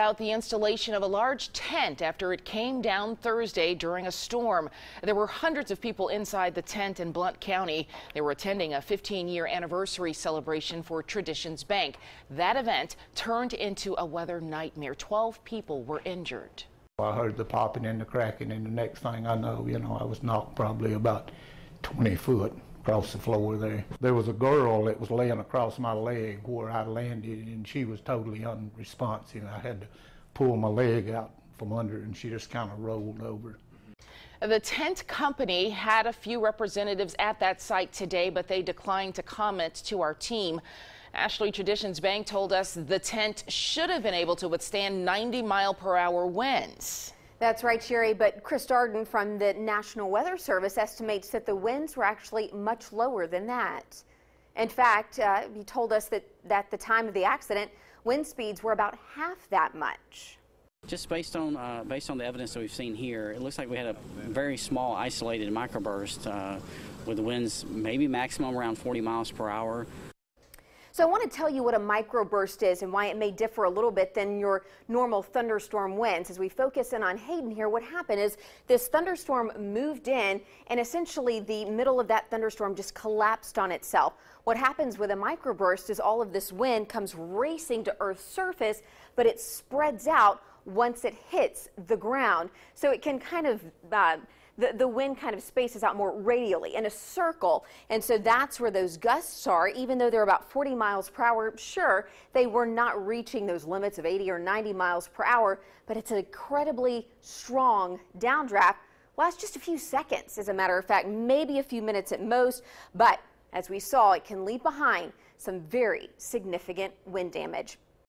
About the installation of a large tent after it came down Thursday during a storm. There were hundreds of people inside the tent in Blount County. They were attending a 15-year anniversary celebration for Traditions Bank. That event turned into a weather nightmare. 12 people were injured. I heard the popping and the cracking, and the next thing I know, I was knocked probably about 20 foot across the floor there. There was a girl that was laying across my leg where I landed, and she was totally unresponsive. I had to pull my leg out from under, and she just kind of rolled over. The tent company had a few representatives at that site today, but they declined to comment to our team. Ashley, Traditions Bank told us the tent should have been able to withstand 90-mile-per-hour winds. That's right, Sherry, but Chris Darden from the National Weather Service estimates that the winds were actually much lower than that. In fact, he told us that at the time of the accident, wind speeds were about half that much. Just based on the evidence that we've seen here, it looks like we had a very small isolated microburst with the winds maybe maximum around 40 miles per hour. So I want to tell you what a microburst is and why it may differ a little bit than your normal thunderstorm winds. As we focus in on Hayden here, what happened is this thunderstorm moved in, and essentially the middle of that thunderstorm just collapsed on itself. What happens with a microburst is all of this wind comes racing to Earth's surface, but it spreads out once it hits the ground. So it can kind of the wind kind of spaces out more radially in a circle, and so that's where those gusts are. Even though they're about 40 miles per hour, sure, they were not reaching those limits of 80 or 90 miles per hour, but it's an incredibly strong downdraft. Lasts just a few seconds, as a matter of fact, maybe a few minutes at most, but as we saw, it can leave behind some very significant wind damage.